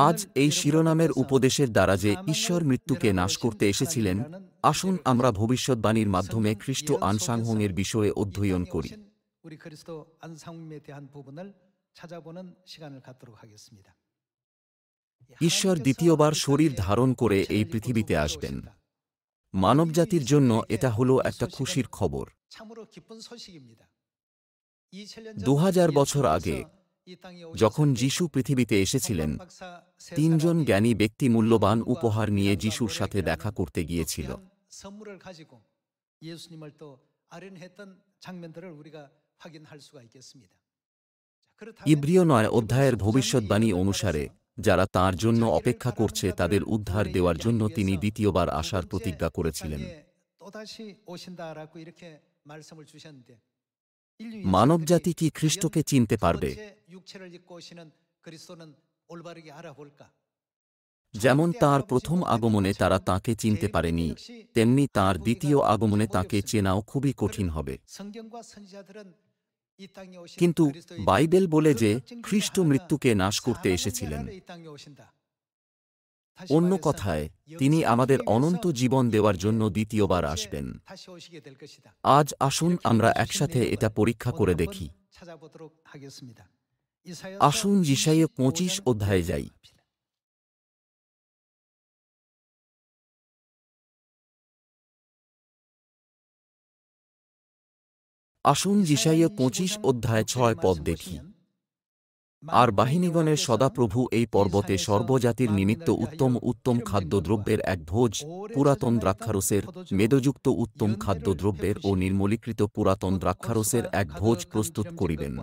আজ এই শিরোনামের উপদেশের দ্বারা যে ঈশ্বর মৃত্যুকে নাশ করতে এসেছিলেন, আসুন আমরা ভবিষ্যদ্বাণীর মাধ্যমে খ্রিস্ট আনসাংহংয়ের বিষয়ে অধ্যয়ন করি। ঈশ্বর দ্বিতীয়বার শরীর ধারণ করে এই পৃথিবীতে আসবেন। মানবজাতির জন্য এটা হলো একটা খুশির খবর। 2000 বছর আগে যখন যিশু পৃথিবীতে এসেছিলেন, তিনজন জ্ঞানী ব্যক্তি মূল্যবান উপহার নিয়ে যিশুর সাথে দেখা করতে গিয়েছিল। ইব্রিয় 9 অধ্যায়ের ভবিষ্যদ্বাণী অনুসারে যারা তাঁর জন্য অপেক্ষা করছে তাদের উদ্ধার দেওয়ার জন্য তিনি দ্বিতীয়বার আসার প্রতিজ্ঞা করেছিলেন। মানবজাতি কি খ্রিস্টকে চিনতে পারবে? যেমন তাঁর প্রথম আগমনে তারা তাঁকে চিনতে পারেনি, তেমনি তাঁর দ্বিতীয় আগমনে তাঁকে চেনাও খুবই কঠিন হবে। কিন্তু বাইবেল বলে যে খ্রিস্ট মৃত্যুকে নাশ করতে এসেছিলেন। অন্য কথায়, তিনি আমাদের অনন্ত জীবন দেওয়ার জন্য দ্বিতীয়বার আসবেন। আজ আসুন আমরা একসাথে এটা পরীক্ষা করে দেখি। আসুন যিশাইয়া 25 অধ্যায়ে যাই। আসুন যিশাইয়া 25 অধ্যায় 6 পদ দেখি। আর বাহিনীগণের সদাপ্রভু এই পর্বতে সর্বজাতির নিমিত্ত উত্তম উত্তম খাদ্যদ্রব্যের এক ভোজ, পুরাতন দ্রাক্ষারসের, মেদযুক্ত উত্তম খাদ্যদ্রব্যের ও নির্মলীকৃত পুরাতন দ্রাক্ষারসের এক ভোজ প্রস্তুত করিবেন।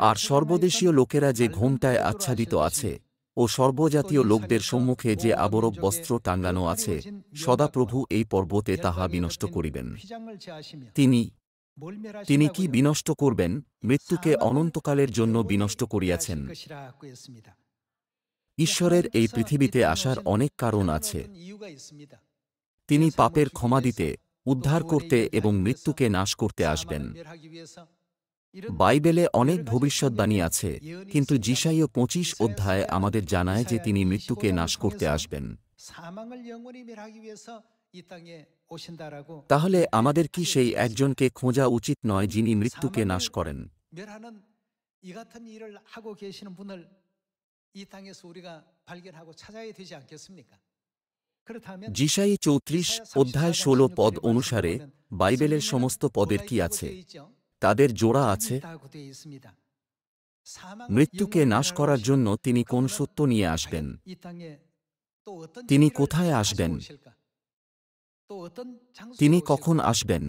আর সর্বদেশীয় লোকেরা যে ঘোমটায় আচ্ছাদিত আছে ও সর্বজাতীয় লোকদের সম্মুখে যে আবরক বস্ত্র টাঙ্গানো আছে, সদাপ্রভু এই পর্বতে তাহা বিনষ্ট করিবেন। তিনি কি বিনষ্ট করবেন? মৃত্যুকে অনন্তকালের জন্য বিনষ্ট করিয়াছেন। ঈশ্বরের এই পৃথিবীতে আসার অনেক কারণ আছে। তিনি পাপের ক্ষমা দিতে, উদ্ধার করতে এবং মৃত্যুকে নাশ করতে আসবেন। বাইবেলে অনেক ভবিষ্যদ্বাণী আছে, কিন্তু যিশাইয়া 25 অধ্যায় আমাদের জানায় যে তিনি মৃত্যুকে নাশ করতে আসবেন। তাহলে আমাদের কি সেই একজনকে খোঁজা উচিত নয় যিনি মৃত্যুকে নাশ করেন? যিশাইয়া 34 অধ্যায় 16 পদ অনুসারে বাইবেলের সমস্ত পদের কি আছে? তাদের জোড়া আছে। মৃত্যুকে নাশ করার জন্য তিনি কোন সত্য নিয়ে আসবেন? তিনি কোথায় আসবেন? তিনি কখন আসবেন?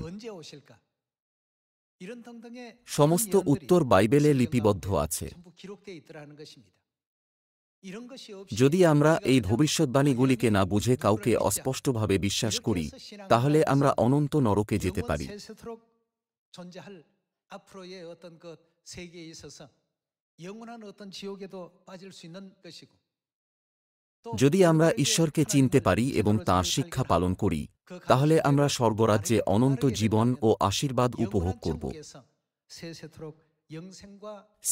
সমস্ত উত্তর বাইবেলে লিপিবদ্ধ আছে। যদি আমরা এই ভবিষ্যদ্বাণীগুলিকে না বুঝে কাউকে অস্পষ্টভাবে বিশ্বাস করি, তাহলে আমরা অনন্ত নরকে যেতে পারি। যদি আমরা ঈশ্বরকে চিনতে পারি এবং তাঁর শিক্ষা পালন করি, তাহলে আমরা স্বর্গরাজ্যে অনন্ত জীবন ও আশীর্বাদ উপভোগ করব।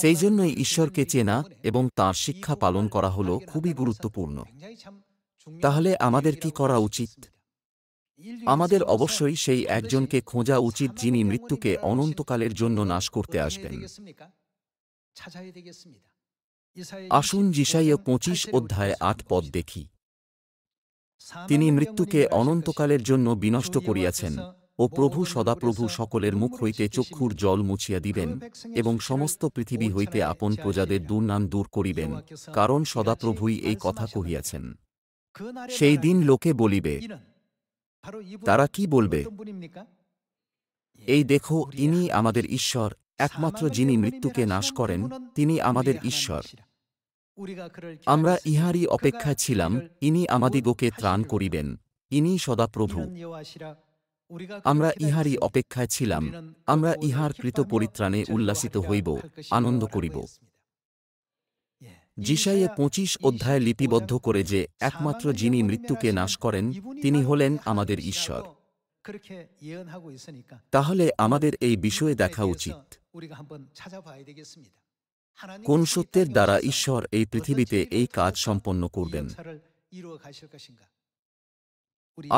সেই জন্যই ঈশ্বরকে চেনা এবং তাঁর শিক্ষা পালন করা হল খুবই গুরুত্বপূর্ণ। তাহলে আমাদের কি করা উচিত? আমাদের অবশ্যই সেই একজনকে খোঁজা উচিত যিনি মৃত্যুকে অনন্তকালের জন্য নাশ করতে আসবেন। আসুন যিশাইয়া 25 অধ্যায় 8 পদ দেখি। তিনি মৃত্যুকে অনন্তকালের জন্য বিনষ্ট করিয়াছেন, ও প্রভু সদাপ্রভু সকলের মুখ হইতে চক্ষুর জল মুছিয়া দিবেন, এবং সমস্ত পৃথিবী হইতে আপন প্রজাদের দুর্নাম দূর করিবেন, কারণ সদাপ্রভুই এই কথা কহিয়াছেন। সেই দিন লোকে বলিবে। তারা কি বলবে? এই দেখো, ইনি আমাদের ঈশ্বর, একমাত্র যিনি মৃত্যুকে নাশ করেন, তিনি আমাদের ঈশ্বর। আমরা ইহারই অপেক্ষায় ছিলাম, ইনি আমাদিগকে ত্রাণ করিবেন, ইনি সদাপ্রভু। আমরা ইহারই অপেক্ষায় ছিলাম, আমরা ইহার কৃত পরিত্রাণে উল্লাসিত হইব, আনন্দ করিব। যিশাইয়া 25 অধ্যায় লিপিবদ্ধ করে যে একমাত্র যিনি মৃত্যুকে নাশ করেন, তিনি হলেন আমাদের ঈশ্বর। তাহলে আমাদের এই বিষয়ে দেখা উচিত। কোন সত্যের দ্বারা ঈশ্বর এই পৃথিবীতে এই কাজ সম্পন্ন করবেন?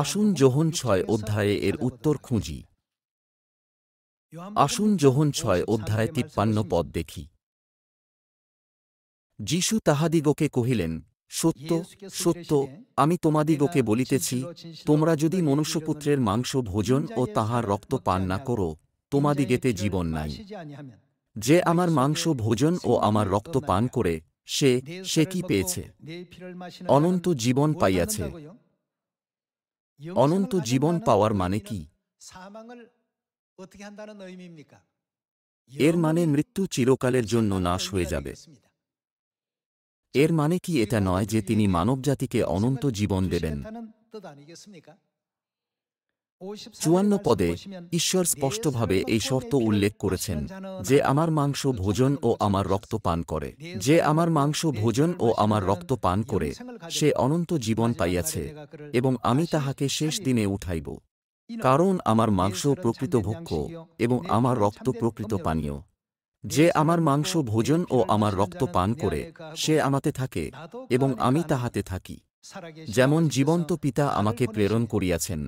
আসুন যোহন 6 অধ্যায়ে এর উত্তর খুঁজি। আসুন যোহন 6 অধ্যায় 53 পদ দেখি। যীশু তাহাদিগকে কহিলেন, সত্য সত্য আমি তোমাদিগকে বলিতেছি, তোমরা যদি মনুষ্যপুত্রের মাংস ভোজন ও তাহার রক্ত পান না করো, তোমাদিগেতে জীবন নাই। যে আমার মাংস ভোজন ও আমার রক্ত পান করে, সে কি পেয়েছে? অনন্ত জীবন পাইয়াছে। অনন্ত জীবন পাওয়ার মানে কি? এর মানে মৃত্যু চিরকালের জন্য নাশ হয়ে যাবে। এর মানে কি এটা নয় যে তিনি মানবজাতিকে অনন্ত জীবন দেবেন? 54 পদে ঈশ্বর স্পষ্টভাবে এই শর্ত উল্লেখ করেছেন, যে আমার মাংস ভোজন ও আমার রক্ত পান করে। যে আমার মাংস ভোজন ও আমার রক্ত পান করে, সে অনন্ত জীবন পাইয়াছে, এবং আমি তাহাকে শেষ দিনে উঠাইব। কারণ আমার মাংস প্রকৃত ভক্ষ্য এবং আমার রক্ত প্রকৃত পানীয়। যে আমার মাংস ভোজন ও আমার রক্ত পান করে, সে আমাতে থাকে এবং আমি তাহাতে থাকি। যেমন জীবন্ত পিতা আমাকে প্রেরণ করিয়াছেন,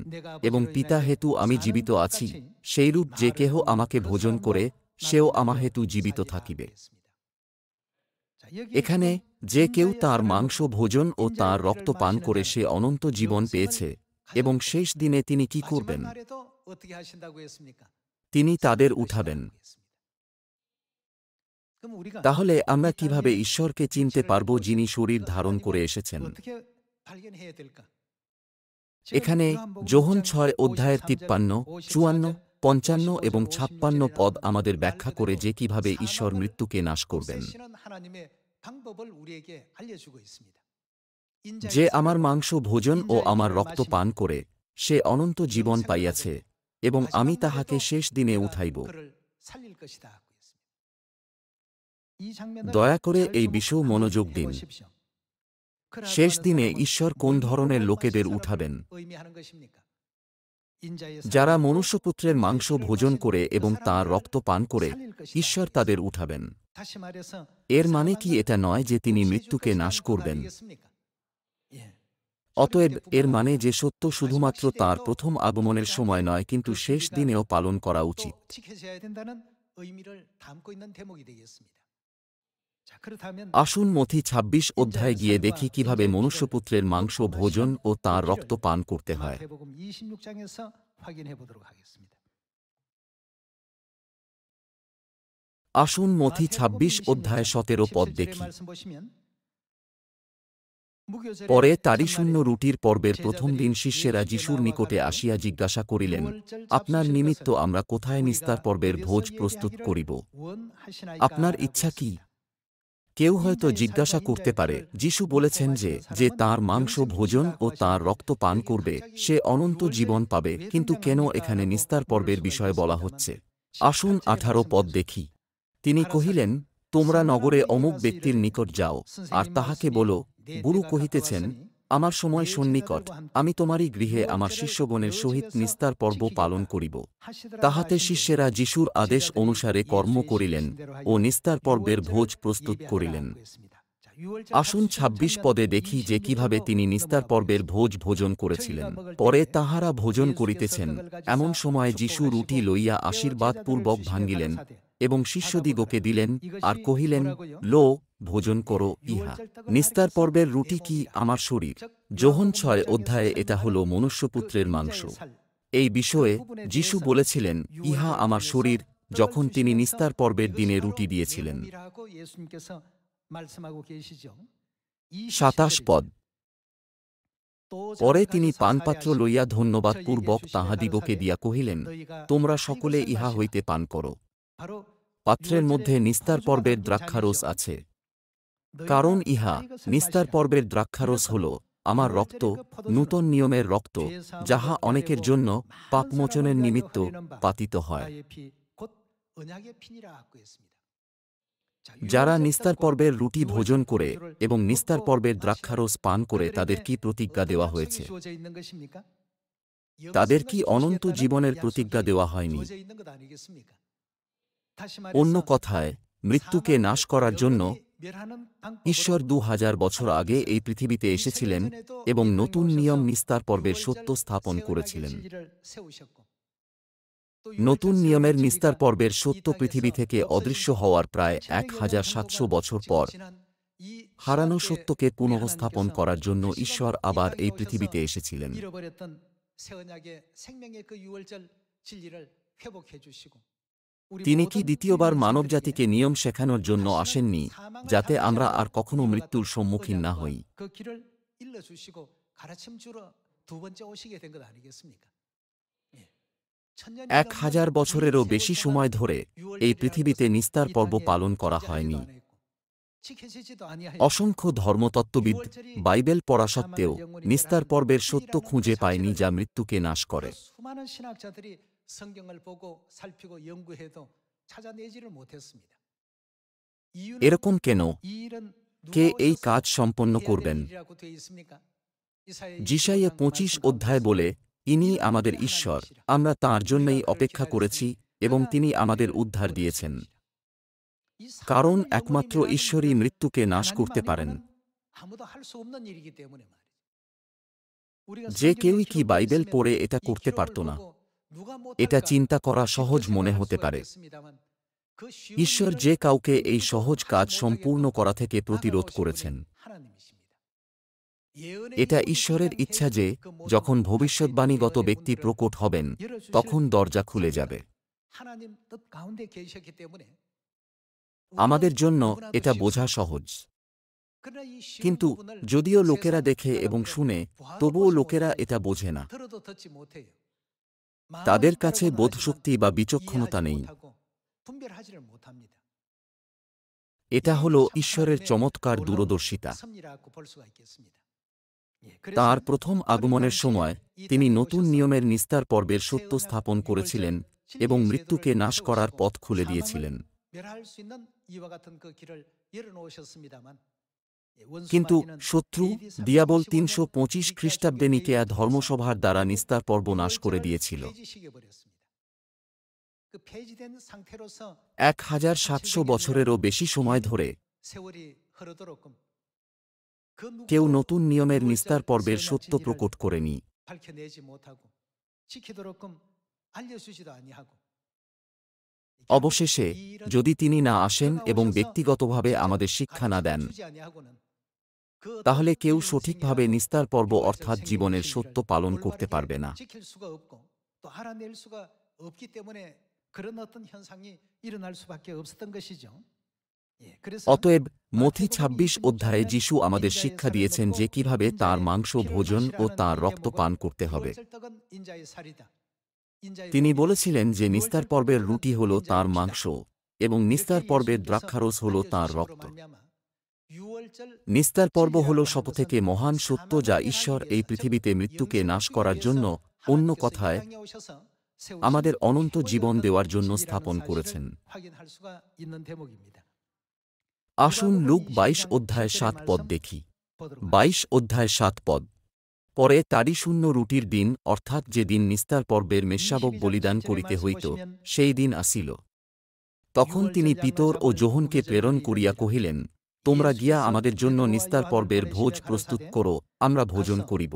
এবং পিতা হেতু আমি জীবিত আছি, সেইরূপ যে কেহ আমাকে ভোজন করে, সেও আমা হেতু জীবিত থাকিবে। এখানে যে কেউ তাঁর মাংস ভোজন ও তাঁর রক্ত পান করে সে অনন্ত জীবন পেয়েছে, এবং শেষ দিনে তিনি কি করবেন? তিনি তাদের উঠাবেন। তাহলে আমরা কিভাবে ঈশ্বরকে চিনতে পারব যিনি শরীর ধারণ করে এসেছেন? এখানে যোহন 6 অধ্যায়ের 53, 54, 55 এবং 56 পদ আমাদের ব্যাখ্যা করে যে কিভাবে ঈশ্বর মৃত্যুকে নাশ করবেন। যে আমার মাংস ভোজন ও আমার রক্ত পান করে, সে অনন্ত জীবন পাইয়াছে, এবং আমি তাহাকে শেষ দিনে উঠাইব। দয়া করে এই বিষয়ে মনোযোগ দিন। শেষ দিনে ঈশ্বর কোন ধরনের লোকেদের উঠাবেন? যারা মনুষ্যপুত্রের মাংস ভোজন করে এবং তাঁর রক্ত পান করে, ঈশ্বর তাদের উঠাবেন। এর মানে কি এটা নয় যে তিনি মৃত্যুকে নাশ করবেন? অতএব এর মানে যে সত্য শুধুমাত্র তাঁর প্রথম আগমনের সময় নয়, কিন্তু শেষ দিনেও পালন করা উচিত। আসুন মথি 26 অধ্যায়ে গিয়ে দেখি কিভাবে মনুষ্যপুত্রের মাংস ভোজন ও তাঁর রক্ত পান করতে হয়। আসুন মথি 26 অধ্যায় 17 পদ দেখি। পরে তারিশূন্য রুটির পর্বের প্রথম দিন শিষ্যেরা যিশুর নিকটে আসিয়া জিজ্ঞাসা করিলেন, আপনার নিমিত্ত আমরা কোথায় নিস্তার পর্বের ভোজ প্রস্তুত করিব? আপনার ইচ্ছা কি? কেউ হয়তো জিজ্ঞাসা করতে পারে, যিশু বলেছেন যে তাঁর মাংস ভোজন ও তাঁর রক্ত পান করবে সে অনন্ত জীবন পাবে, কিন্তু কেন এখানে নিস্তার পর্বের বিষয়ে বলা হচ্ছে? আসুন 18 পদ দেখি। তিনি কহিলেন, তোমরা নগরে অমুক ব্যক্তির নিকট যাও, আর তাহাকে বলো, গুরু কহিতেছেন, আমার সময় সন্নিকট, আমি তোমারই গৃহে আমার শিষ্যগণের সহিত নিস্তার পর্ব পালন করিব। তাহাতে শিষ্যেরা যিশুর আদেশ অনুসারে কর্ম করিলেন ও নিস্তার পর্বের ভোজ প্রস্তুত করিলেন। আসুন 26 পদে দেখি যে কিভাবে তিনি নিস্তার পর্বের ভোজ ভোজন করেছিলেন। পরে তাহারা ভোজন করিতেছেন, এমন সময় যিশু রুটি লইয়া আশীর্বাদ পূর্বক ভাঙ্গিলেন এবং শিষ্যদিগকে দিলেন, আর কহিলেন, লো, ভোজন করো, ইহা নিস্তার পর্বের রুটি কি আমার শরীর। যোহন 6 অধ্যায়ে এটা হল মনুষ্যপুত্রের মাংস। এই বিষয়ে যিশু বলেছিলেন, ইহা আমার শরীর, যখন তিনি নিস্তার পর্বের দিনে রুটি দিয়েছিলেন। 27 পদ। পরে তিনি পানপাত্র লইয়া ধন্যবাদ পূর্বক তাহাদিগকে দিয়া কহিলেন, তোমরা সকলে ইহা হইতে পান করো। পাত্রের মধ্যে নিস্তার পর্বের দ্রাক্ষারস আছে। কারণ ইহা নিস্তার পর্বের দ্রাক্ষারস হল আমার রক্ত, নূতন নিয়মের রক্ত, যাহা অনেকের জন্য পাপমোচনের নিমিত্ত পাতিত হয়। যারা নিস্তার পর্বের রুটি ভোজন করে এবং নিস্তার পর্বের দ্রাক্ষারস পান করে তাদের কি প্রতিজ্ঞা দেওয়া হয়েছে? তাদের কি অনন্ত জীবনের প্রতিজ্ঞা দেওয়া হয়নি? অন্য কথায়, মৃত্যুকে নাশ করার জন্য ঈশ্বর 2000 বছর আগে এই পৃথিবীতে এসেছিলেন এবং নতুন নিয়ম নিস্তার পর্বের সত্য স্থাপন করেছিলেন। নতুন নিয়মের নিস্তার পর্বের সত্য পৃথিবী থেকে অদৃশ্য হওয়ার প্রায় 1700 বছর পর হারানো সত্যকে পুনঃস্থাপন করার জন্য ঈশ্বর আবার এই পৃথিবীতে এসেছিলেন। তিনি কি দ্বিতীয়বার মানবজাতিকে নিয়ম শেখানোর জন্য আসেননি, যাতে আমরা আর কখনো মৃত্যুর সম্মুখীন না হই? 1000 বছরেরও বেশি সময় ধরে এই পৃথিবীতে নিস্তার পর্ব পালন করা হয়নি। অসংখ্য ধর্মতত্ত্ববিদ বাইবেল পড়া সত্ত্বেও নিস্তার পর্বের সত্য খুঁজে পায়নি যা মৃত্যুকে নাশ করে। এরকম কেন? কে এই কাজ সম্পন্ন করবেন? যিশাইয়া 25 অধ্যায় বলে, ইনি আমাদের ঈশ্বর, আমরা তাঁর জন্যই অপেক্ষা করেছি এবং তিনি আমাদের উদ্ধার দিয়েছেন। কারণ একমাত্র ঈশ্বরই মৃত্যুকে নাশ করতে পারেন। যে কেউই কি বাইবেল পড়ে এটা করতে পারত না? এটা চিন্তা করা সহজ মনে হতে পারে। ঈশ্বর যে কাউকে এই সহজ কাজ সম্পূর্ণ করা থেকে প্রতিরোধ করেছেন। এটা ঈশ্বরের ইচ্ছা যে যখন ভবিষ্যদ্বাণীগত ব্যক্তি প্রকট হবেন, তখন দরজা খুলে যাবে। আমাদের জন্য এটা বোঝা সহজ। কিন্তু যদিও লোকেরা দেখে এবং শুনে, তবুও লোকেরা এটা বোঝে না। তাদের কাছে বোধশক্তি বা বিচক্ষণতা নেই। এটা হল ঈশ্বরের চমৎকার দূরদর্শিতা। তাঁর প্রথম আগমনের সময় তিনি নতুন নিয়মের নিস্তার পর্বের সত্য স্থাপন করেছিলেন এবং মৃত্যুকে নাশ করার পথ খুলে দিয়েছিলেন। কিন্তু শত্রু দিয়াবল 325 খ্রিস্টাব্দে নিকেয়া ধর্মসভার দ্বারা নিস্তার পর্ব নাশ করে দিয়েছিল। 1700 বছরেরও বেশি সময় ধরে কেউ নতুন নিয়মের নিস্তার পর্বের সত্য প্রকট করেনি। অবশেষে যদি তিনি না আসেন এবং ব্যক্তিগতভাবে আমাদের শিক্ষা না দেন, তাহলে কেউ সঠিকভাবে নিস্তার পর্ব অর্থাৎ জীবনের সত্য পালন করতে পারবে না। অতএব মথি 26 অধ্যায়ে যিশু আমাদের শিক্ষা দিয়েছেন যে কিভাবে তাঁর মাংস ভোজন ও তাঁর রক্ত পান করতে হবে। তিনি বলেছিলেন যে নিস্তার পর্বের রুটি হল তাঁর মাংস এবং নিস্তার পর্বের দ্রাক্ষারস হল তাঁর রক্ত। নিস্তার পর্ব হল সবথেকে মহান সত্য যা ঈশ্বর এই পৃথিবীতে মৃত্যুকে নাশ করার জন্য, অন্য কথায় আমাদের অনন্ত জীবন দেওয়ার জন্য স্থাপন করেছেন। আসুন লুক 22 অধ্যায় 7 পদ দেখি। 22 অধ্যায় 7 পদ। পরে তারি শূন্য রুটির দিন, অর্থাৎ যে দিন নিস্তার পর্বের মেষশাবক বলিদান করিতে হইত, সেই দিন আসিল। তখন তিনি পিতর ও যোহনকে প্রেরণ করিয়া কহিলেন, তোমরা গিয়া আমাদের জন্য নিস্তার পর্বের ভোজ প্রস্তুত করো, আমরা ভোজন করিব।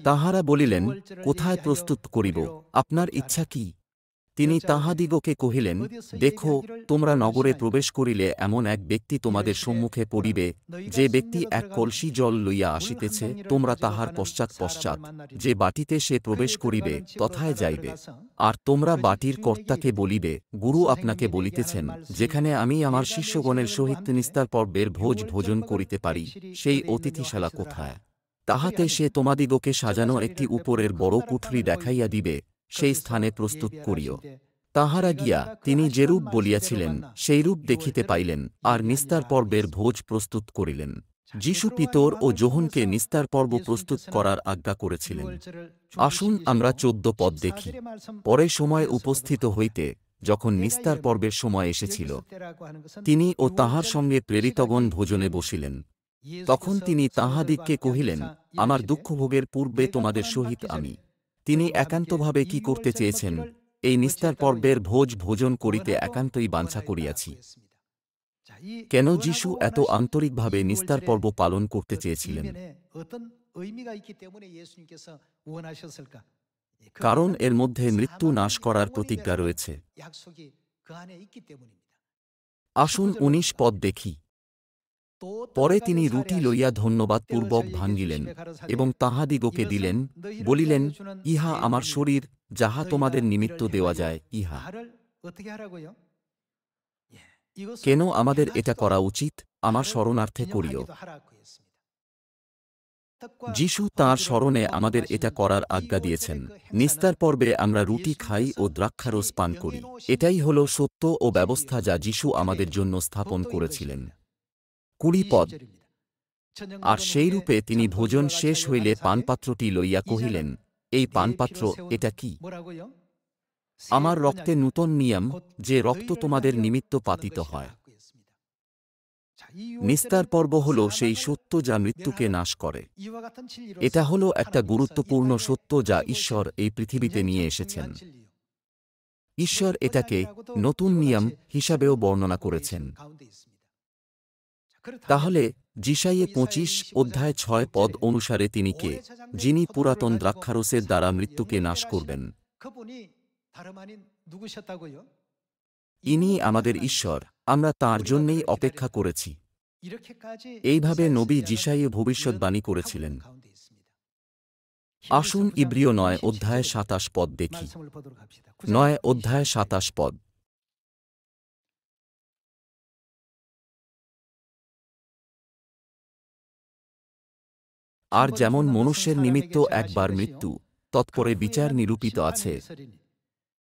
তাহারা বলিলেন, কোথায় প্রস্তুত করিব? আপনার ইচ্ছা কি? তিনি তাহাদিগকে কহিলেন, দেখো, তোমরা নগরে প্রবেশ করিলে এমন এক ব্যক্তি তোমাদের সম্মুখে পড়িবে, যে ব্যক্তি এক কলসি জল লইয়া আসিতেছে, তোমরা তাহার পশ্চাৎ পশ্চাৎ যে বাটিতে সে প্রবেশ করিবে তথায় যাইবে। আর তোমরা বাটির কর্তাকে বলিবে, গুরু আপনাকে বলিতেছেন, যেখানে আমি আমার শিষ্যগণের সহিত নিস্তার পর্বের ভোজ ভোজন করিতে পারি, সেই অতিথিশালা কোথায়? তাহাতে সে তোমাদিগকে সাজানো একটি উপরের বড় কুঠরি দেখাইয়া দিবে, সেই স্থানে প্রস্তুত করিও। তাহারা গিয়া তিনি যেরূপ বলিয়াছিলেন সেইরূপ দেখিতে পাইলেন, আর নিস্তার পর্বের ভোজ প্রস্তুত করিলেন। যিশু পিতর ও যোহনকে নিস্তার পর্ব প্রস্তুত করার আজ্ঞা করেছিলেন। আসুন আমরা 14 পদ দেখি। পরে সময় উপস্থিত হইতে, যখন নিস্তার পর্বের সময় এসেছিল, তিনি ও তাহার সঙ্গে প্রেরিতগণ ভোজনে বসিলেন। তখন তিনি তাহাদিগকে কহিলেন, আমার দুঃখভোগের পূর্বে তোমাদের সহিত আমি। তিনি একান্তভাবে কি করতে চেয়েছেন? এই নিস্তার পর্বের ভোজ ভোজন করিতে একান্তই বাঞ্ছা করিয়াছি। কেন যিশু এত আন্তরিকভাবে নিস্তার পর্ব পালন করতে চেয়েছিলেন? কারণ এর মধ্যে মৃত্যু নাশ করার প্রতিজ্ঞা রয়েছে। আসুন ১৯ পদ দেখি। পরে তিনি রুটি লইয়া ধন্যবাদ পূর্বক ভাঙ্গিলেন এবং তাহাদিগকে দিলেন, বলিলেন, ইহা আমার শরীর, যাহা তোমাদের নিমিত্ত দেওয়া যায়, ইহা। কেন আমাদের এটা করা উচিত? আমার স্মরণার্থে করিও। যিশু তাঁর স্মরণে আমাদের এটা করার আজ্ঞা দিয়েছেন। নিস্তার পর্বে আমরা রুটি খাই ও দ্রাক্ষারস পান করি। এটাই হল সত্য ও ব্যবস্থা যা যিশু আমাদের জন্য স্থাপন করেছিলেন। ২০ পদ। আর সেইরূপে তিনি ভোজন শেষ হইলে পানপাত্রটি লইয়া কহিলেন, এই পানপাত্র, এটা কি? আমার রক্তে নূতন নিয়ম, যে রক্ত তোমাদের নিমিত্ত পাতিত হয়। নিস্তার পর্ব হল সেই সত্য যা মৃত্যুকে নাশ করে। এটা হল একটা গুরুত্বপূর্ণ সত্য যা ঈশ্বর এই পৃথিবীতে নিয়ে এসেছেন। ঈশ্বর এটাকে নতুন নিয়ম হিসাবেও বর্ণনা করেছেন। তাহলে যিশাইয়া ২৫ অধ্যায় ৬ পদ অনুসারে তিনি কে, যিনি পুরাতন দ্রাক্ষারসের দ্বারা মৃত্যুকে নাশ করবেন? ইনি আমাদের ঈশ্বর, আমরা তাঁর জন্যেই অপেক্ষা করেছি। এইভাবে নবী যিশাইয়া ভবিষ্যদ্বাণী করেছিলেন। আসুন ইব্রিয় ৯ অধ্যায় ২৭ পদ দেখি। ৯ অধ্যায় ২৭ পদ। আর যেমন মনুষ্যের নিমিত্ত একবার মৃত্যু, তৎপরে বিচার নিরূপিত আছে,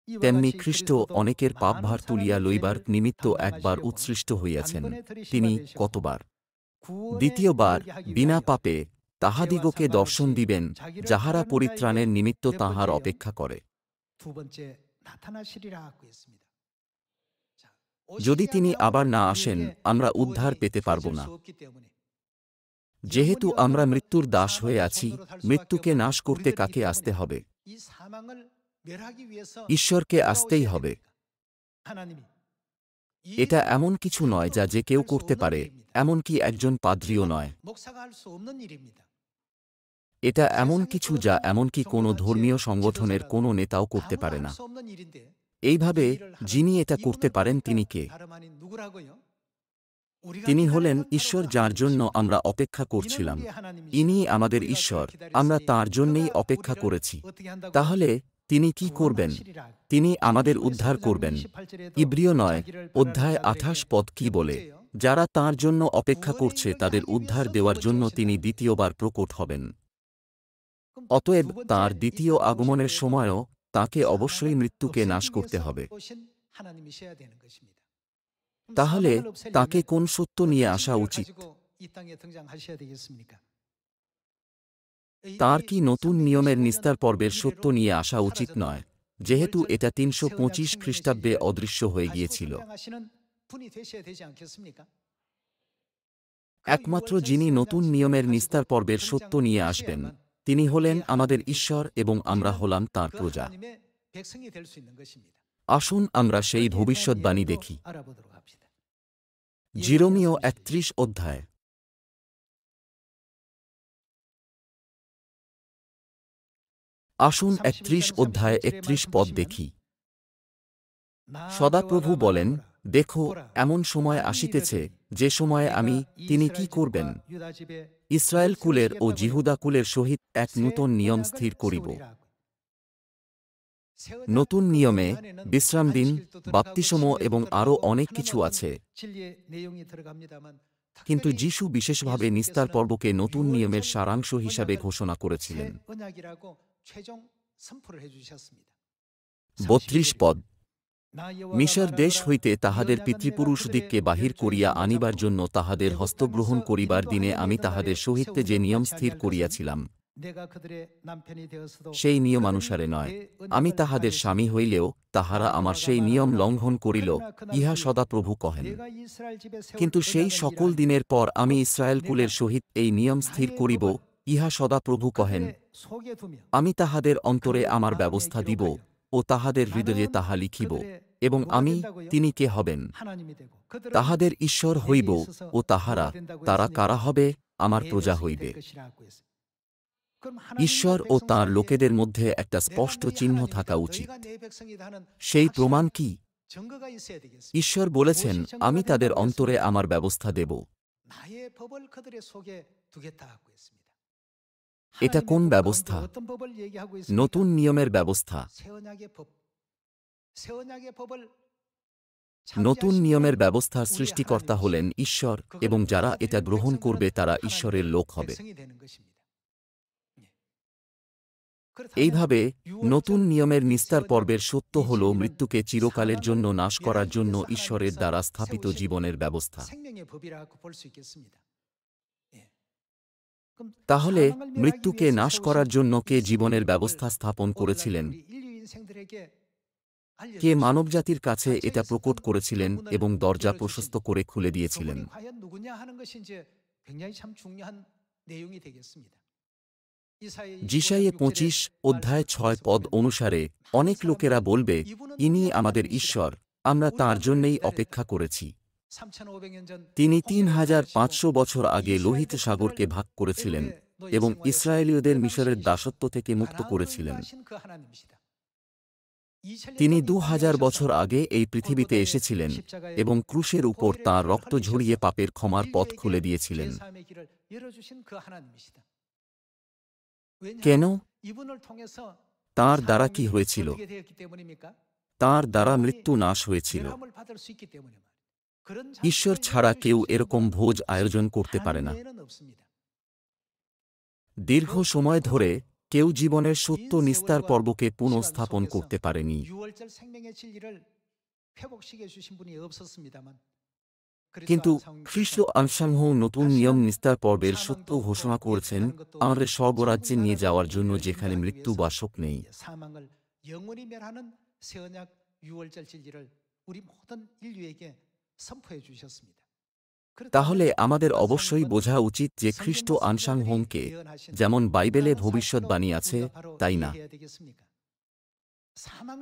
তেমনি খ্রীষ্ট অনেকের পাপভার তুলিয়া লইবার নিমিত্ত একবার উৎসৃষ্ট হইয়াছেন। তিনি কতবার? দ্বিতীয়বার, বিনা পাপে তাহাদিগকে দর্শন দিবেন, যাহারা পরিত্রাণের নিমিত্ত তাঁহার অপেক্ষা করে। যদি তিনি আবার না আসেন, আমরা উদ্ধার পেতে পারব না। যেহেতু আমরা মৃত্যুর দাস হয়ে আছি, মৃত্যুকে নাশ করতে কাকে আসতে হবে? ঈশ্বরকে আসতেই হবে। এটা এমন কিছু নয় যা যে কেউ করতে পারে, এমনকি একজন পাদ্রীও নয়। এটা এমন কিছু যা এমনকি কোনো ধর্মীয় সংগঠনের কোনো নেতাও করতে পারে না। এইভাবে যিনি এটা করতে পারেন তিনি কে? তিনি হলেন ঈশ্বর, যার জন্য আমরা অপেক্ষা করছিলাম। ইনি আমাদের ঈশ্বর, আমরা তাঁর জন্যেই অপেক্ষা করেছি। তাহলে তিনি কি করবেন? তিনি আমাদের উদ্ধার করবেন। ইব্রিয় ৯ অধ্যায় ২৮ পদ কি বলে? যারা তাঁর জন্য অপেক্ষা করছে তাদের উদ্ধার দেওয়ার জন্য তিনি দ্বিতীয়বার প্রকট হবেন। অতএব তাঁর দ্বিতীয় আগমনের সময়ও তাঁকে অবশ্যই মৃত্যুকে নাশ করতে হবে। তাহলে তাঁকে কোন সত্য নিয়ে আসা উচিত? তাঁর কি নতুন নিয়মের নিস্তার পর্বের সত্য নিয়ে আসা উচিত নয়, যেহেতু এটা ৩২৫ খ্রিস্টাব্দে অদৃশ্য হয়ে গিয়েছিল? একমাত্র যিনি নতুন নিয়মের নিস্তার পর্বের সত্য নিয়ে আসবেন, তিনি হলেন আমাদের ঈশ্বর এবং আমরা হলাম তাঁর প্রজা। আসুন আমরা সেই ভবিষ্যদ্বাণী দেখি। জিরমীয় ৩১ অধ্যায়। আসুন ৩১ অধ্যায় ৩১ পদ দেখি। সদাপ্রভু বলেন, দেখো, এমন সময় আসিতেছে, যে সময়ে আমি, তিনি কি করবেন? ইসরায়েল কুলের ও জিহুদা কুলের সহিত এক নূতন নিয়ম স্থির করিব। নতুন নিয়মে বিশ্রামদিন, বাপ্তিস্ম এবং আরও অনেক কিছু আছে, কিন্তু যিশু বিশেষভাবে নিস্তার পর্বকে নতুন নিয়মের সারাংশ হিসাবে ঘোষণা করেছিলেন। ৩২ পদ। মিশর দেশ হইতে তাহাদের পিতৃপুরুষদিগকে বাহির করিয়া আনিবার জন্য তাহাদের হস্তগ্রহণ করিবার দিনে আমি তাহাদের সহিত যে নিয়ম স্থির করিয়াছিলাম, সেই নিয়মানুসারে নয়, আমি তাহাদের স্বামী হইলেও তাহারা আমার সেই নিয়ম লঙ্ঘন করিল, ইহা সদাপ্রভু কহেন। কিন্তু সেই সকল দিনের পর আমি ইসরায়েল কুলের সহিত এই নিয়ম স্থির করিব, ইহা সদাপ্রভু কহেন। আমি তাহাদের অন্তরে আমার ব্যবস্থা দিব ও তাহাদের হৃদয়ে তাহা লিখিব। এবং আমি, তিনি কে হবেন? তাহাদের ঈশ্বর হইব, ও তারা কারা হবে? আমার প্রজা হইবে। ঈশ্বর ও তাঁর লোকেদের মধ্যে একটা স্পষ্ট চিহ্ন থাকা উচিত। সেই প্রমাণ কি? ঈশ্বর বলেছেন, আমি তাদের অন্তরে আমার ব্যবস্থা দেব। এটা কোন ব্যবস্থা? নতুন নিয়মের ব্যবস্থা। নতুন নিয়মের ব্যবস্থার সৃষ্টিকর্তা হলেন ঈশ্বর, এবং যারা এটা গ্রহণ করবে তারা ঈশ্বরের লোক হবে। এইভাবে নতুন নিয়মের নিস্তার পর্বের সত্য হল মৃত্যুকে চিরকালের জন্য নাশ করার জন্য ঈশ্বরের দ্বারা স্থাপিত জীবনের ব্যবস্থা। তাহলে মৃত্যুকে নাশ করার জন্য কে জীবনের ব্যবস্থা স্থাপন করেছিলেন? কে মানবজাতির কাছে এটা প্রকট করেছিলেন এবং দরজা প্রশস্ত করে খুলে দিয়েছিলেন? যিশাইয়া ২৫ অধ্যায় ৬ পদ অনুসারে অনেক লোকেরা বলবে, ইনি আমাদের ঈশ্বর, আমরা তাঁর জন্যেই অপেক্ষা করেছি। তিনি ৩৫০০ বছর আগে লোহিত সাগরকে ভাগ করেছিলেন এবং ইসরায়েলীয়দের মিশরের দাসত্ব থেকে মুক্ত করেছিলেন। তিনি ২০০০ বছর আগে এই পৃথিবীতে এসেছিলেন এবং ক্রুশের উপর তাঁর রক্ত ঝরিয়ে পাপের ক্ষমার পথ খুলে দিয়েছিলেন। কেন? তাঁর দ্বারা কি হয়েছিল? তাঁর দ্বারা মৃত্যু নাশ হয়েছিল। ঈশ্বর ছাড়া কেউ এরকম ভোজ আয়োজন করতে পারে না। দীর্ঘ সময় ধরে কেউ জীবনের সত্য নিস্তার পর্বকে পুনঃস্থাপন করতে পারেনি। কিন্তু খ্রিস্ট আনসাংহ নতুন নিয়ম নিস্তার পর্বের সত্য ঘোষণা করেছেন, আমাদের স্বর্গরাজ্যে নিয়ে যাওয়ার জন্য যেখানে মৃত্যু বা শোক নেই। তাহলে আমাদের অবশ্যই বোঝা উচিত যে খ্রিস্ট আনসাংহকে যেমন বাইবেলে ভবিষ্যদ্বাণী আছে তাই না।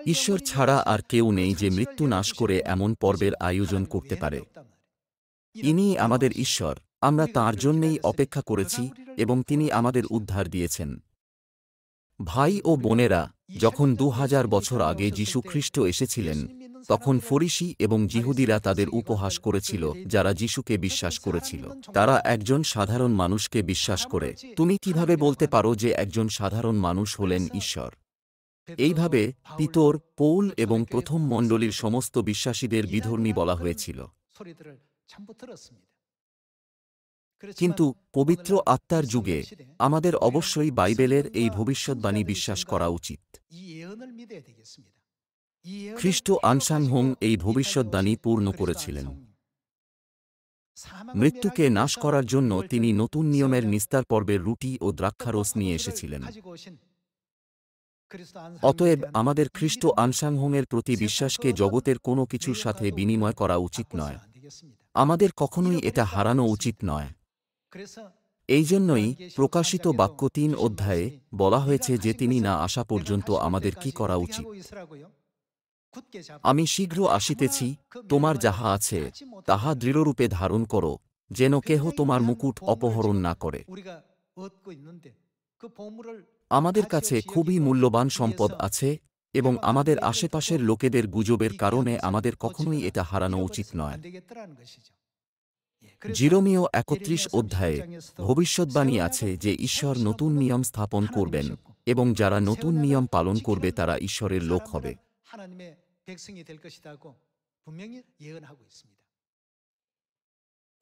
ঈশ্বর ছাড়া আর কেউ নেই যে মৃত্যু নাশ করে এমন পর্বের আয়োজন করতে পারে। ইনি আমাদের ঈশ্বর, আমরা তাঁর জন্যেই অপেক্ষা করেছি এবং তিনি আমাদের উদ্ধার দিয়েছেন। ভাই ও বোনেরা, যখন ২০০০ বছর আগে যীশু খ্রিস্ট এসেছিলেন, তখন ফরিসি এবং যিহুদিরা তাদের উপহাস করেছিল যারা যীশুকে বিশ্বাস করেছিল। তারা একজন সাধারণ মানুষকে বিশ্বাস করে, তুমি কিভাবে বলতে পারো যে একজন সাধারণ মানুষ হলেন ঈশ্বর? এইভাবে পিতর, পৌল এবং প্রথম মণ্ডলীর সমস্ত বিশ্বাসীদের বিধর্মী বলা হয়েছিল। কিন্তু পবিত্র আত্মার যুগে আমাদের অবশ্যই বাইবেলের এই ভবিষ্যদ্বাণী বিশ্বাস করা উচিত। খ্রিস্ট আনসাংহং এই ভবিষ্যদ্বাণী পূর্ণ করেছিলেন। মৃত্যুকে নাশ করার জন্য তিনি নতুন নিয়মের নিস্তার পর্বের রুটি ও দ্রাক্ষারস নিয়ে এসেছিলেন। অতএব আমাদের খ্রিস্ট আনসাংহংয়ের প্রতি বিশ্বাসকে জগতের কোনো কিছুর সাথে বিনিময় করা উচিত নয়। আমাদের কখনোই এটা হারানো উচিত নয়। এই জন্যই প্রকাশিত বাক্য ৩ অধ্যায়ে বলা হয়েছে যে তিনি না আসা পর্যন্ত আমাদের কি করা উচিত। আমি শীঘ্র আসিতেছি, তোমার যাহা আছে তাহা দৃঢ়রূপে ধারণ করো, যেন কেহ তোমার মুকুট অপহরণ না করে। আমাদের কাছে খুবই মূল্যবান সম্পদ আছে এবং আমাদের আশেপাশের লোকেদের গুজবের কারণে আমাদের কখনোই এটা হারানো উচিত নয়। জিরমীয় ৩১ অধ্যায়ে ভবিষ্যদ্বাণী আছে যে ঈশ্বর নতুন নিয়ম স্থাপন করবেন এবং যারা নতুন নিয়ম পালন করবে তারা ঈশ্বরের লোক হবে।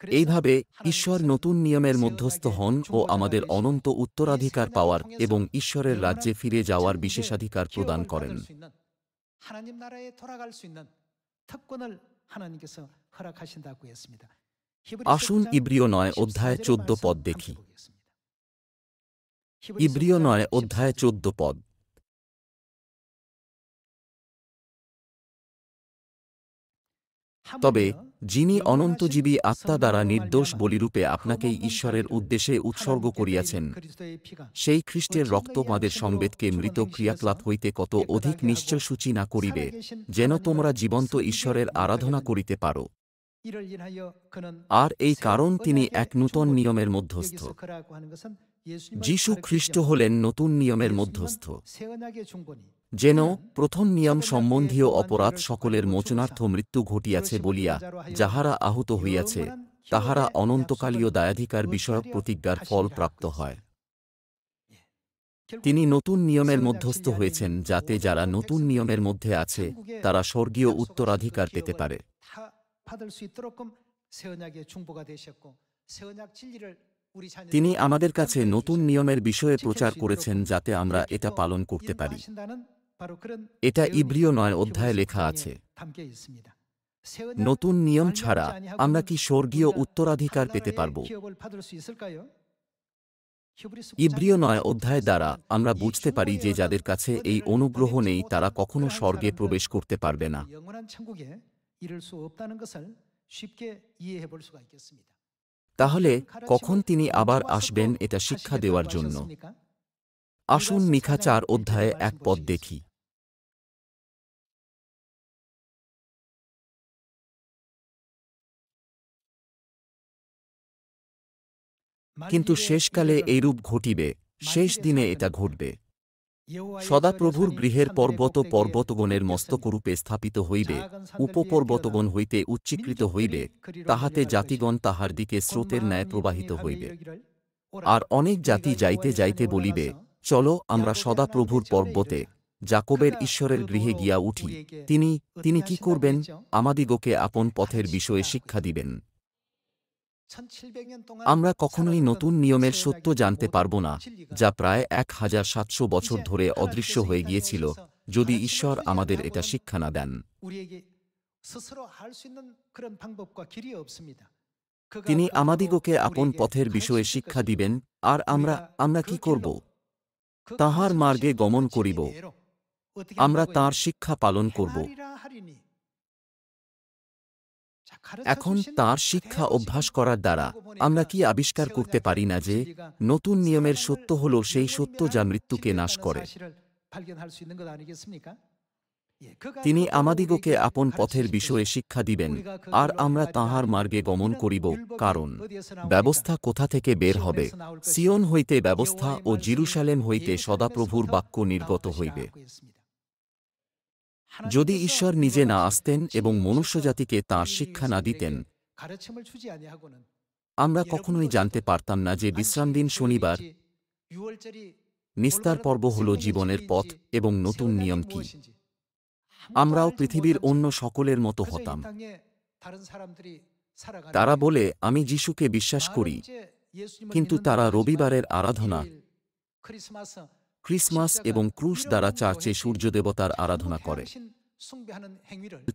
এইভাবে ঈশ্বর নতুন নিয়মের মধ্যস্থ হন ও আমাদের অনন্ত উত্তরাধিকার পাওয়ার এবং ঈশ্বরের রাজ্যে ফিরে যাওয়ার বিশেষাধিকার প্রদান করেন। আসুন ইব্রিয় ৯ অধ্যায় ১৪ পদ দেখি। ইব্রিয় ৯ অধ্যায় ১৪ পদ। তবে যিনি অনন্তজীবী আত্মা দ্বারা নির্দোষ বলিরূপে আপনাকেই ঈশ্বরের উদ্দেশ্যে উৎসর্গ করিয়াছেন, সেই খ্রিস্টের রক্ত আমাদের সংবেদকে মৃত ক্রিয়াকলাপ হইতে কত অধিক নিশ্চয় সূচি না করিবে, যেন তোমরা জীবন্ত ঈশ্বরের আরাধনা করিতে পারো। আর এই কারণ তিনি এক নূতন নিয়মের মধ্যস্থ। যীশু খ্রিস্ট হলেন নতুন নিয়মের মধ্যস্থ, যেন প্রথম নিয়ম সম্বন্ধীয় অপরাধ সকলের মোচনার্থ মৃত্যু ঘটিয়াছে বলিয়া যাহারা আহত হইয়াছে, তাহারা অনন্তকালীয় দায়াধিকার বিষয়ক প্রতিজ্ঞার ফল প্রাপ্ত হয়। তিনি নতুন নিয়মের মধ্যস্থ হয়েছেন, যাতে যারা নতুন নিয়মের মধ্যে আছে তারা স্বর্গীয় উত্তরাধিকার পেতে পারে। তিনি আমাদের কাছে নতুন নিয়মের বিষয়ে প্রচার করেছেন, যাতে আমরা এটা পালন করতে পারি। এটা ইব্রিয় 9 অধ্যায়ে লেখা আছে। নতুন নিয়ম ছাড়া আমরা কি স্বর্গীয় উত্তরাধিকার পেতে পারব? ইব্রিয় 9 অধ্যায় দ্বারা আমরা বুঝতে পারি যে যাদের কাছে এই অনুগ্রহ নেই তারা কখনো স্বর্গে প্রবেশ করতে পারবে না। তাহলে কখন তিনি আবার আসবেন এটা শিক্ষা দেওয়ার জন্য? আসুন মিখা 4 অধ্যায়ে 1 পদ দেখি। কিন্তু শেষকালে এইরূপ ঘটিবে, শেষ দিনে এটা ঘটবে। সদাপ্রভুর গৃহের পর্বত পর্বতগণের মস্তকরূপে স্থাপিত হইবে, উপপর্বতগণ হইতে উচ্চীকৃত হইবে, তাহাতে জাতিগণ তাহার দিকে স্রোতের ন্যায় প্রবাহিত হইবে। আর অনেক জাতি যাইতে যাইতে বলিবে, চলো আমরা সদাপ্রভুর পর্বতে, যাকবের ঈশ্বরের গৃহে গিয়া উঠি। তিনি কি করবেন? আমাদিগকে আপন পথের বিষয়ে শিক্ষা দিবেন। আমরা কখনোই নতুন নিয়মের সত্য জানতে পারব না, যা প্রায় 1700 বছর ধরে অদৃশ্য হয়ে গিয়েছিল, যদি ঈশ্বর আমাদের এটা শিক্ষা না দেন। তিনি আমাদিগকে আপন পথের বিষয়ে শিক্ষা দিবেন। আর আমরা কি করব? তাঁহার মার্গে গমন করিব। আমরা তাঁর শিক্ষা পালন করব। এখন তাঁর শিক্ষা অভ্যাস করার দ্বারা আমরা কি আবিষ্কার করতে পারি না যে নতুন নিয়মের সত্য হল সেই সত্য যা মৃত্যুকে নাশ করে? তিনি আমাদিগকে আপন পথের বিষয়ে শিক্ষা দিবেন, আর আমরা তাঁহার মার্গে গমন করিব। কারণ ব্যবস্থা কোথা থেকে বের হবে? সিয়ন হইতে ব্যবস্থা ও জেরুসালেম হইতে সদাপ্রভুর বাক্য নির্গত হইবে। যদি ঈশ্বর নিজে না আসতেন এবং মনুষ্যজাতিকে তাঁর শিক্ষা না দিতেন, আমরা কখনোই জানতে পারতাম না যে বিশ্রামদিন শনিবার, নিস্তার পর্ব হল জীবনের পথ এবং নতুন নিয়ম কি। আমরাও পৃথিবীর অন্য সকলের মতো হতাম। তারা বলে, আমি যিশুকে বিশ্বাস করি, কিন্তু তারা রবিবারের আরাধনা, ক্রিসমাস এবং ক্রুশ দ্বারা চার্চে সূর্যদেবতার আরাধনা করে।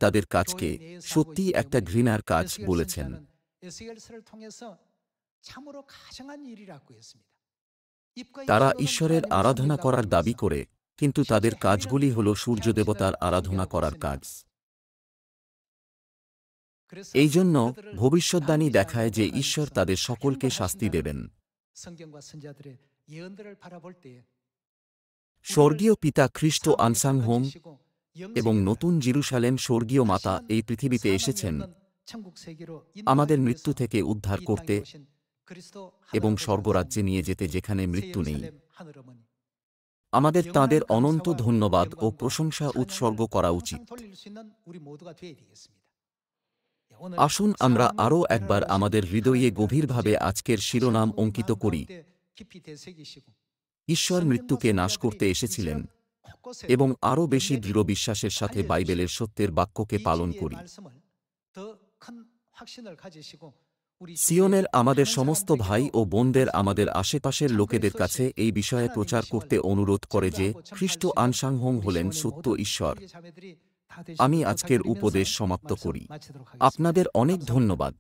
তাদের কাজকে সত্যিই একটা ঘৃণার কাজ বলেছেন। তারা ঈশ্বরের আরাধনা করার দাবি করে, কিন্তু তাদের কাজগুলি হল সূর্যদেবতার আরাধনা করার কাজ। এই জন্য ভবিষ্যদ্বাণী দেখায় যে ঈশ্বর তাদের সকলকে শাস্তি দেবেন। স্বর্গীয় পিতা খ্রিস্ট আনসাং হোম এবং নতুন জেরুসালেম স্বর্গীয় মাতা এই পৃথিবীতে এসেছেন আমাদের মৃত্যু থেকে উদ্ধার করতে এবং স্বর্গরাজ্যে নিয়ে যেতে, যেখানে মৃত্যু নেই। আমাদের তাঁদের অনন্ত ধন্যবাদ ও প্রশংসা উৎসর্গ করা উচিত। আসুন আমরা আরও একবার আমাদের হৃদয়ে গভীরভাবে আজকের শিরোনাম অঙ্কিত করি। ঈশ্বর মৃত্যুকে নাশ করতে এসেছিলেন, এবং আরও বেশি দৃঢ় বিশ্বাসের সাথে বাইবেলের সত্যের বাক্যকে পালন করি। সিয়নের আমাদের সমস্ত ভাই ও বোনদের আমাদের আশেপাশের লোকেদের কাছে এই বিষয়ে প্রচার করতে অনুরোধ করে যে খ্রিস্ট আনসাং হোম হলেন সত্য ঈশ্বর। আমি আজকের উপদেশ সমাপ্ত করি। আপনাদের অনেক ধন্যবাদ।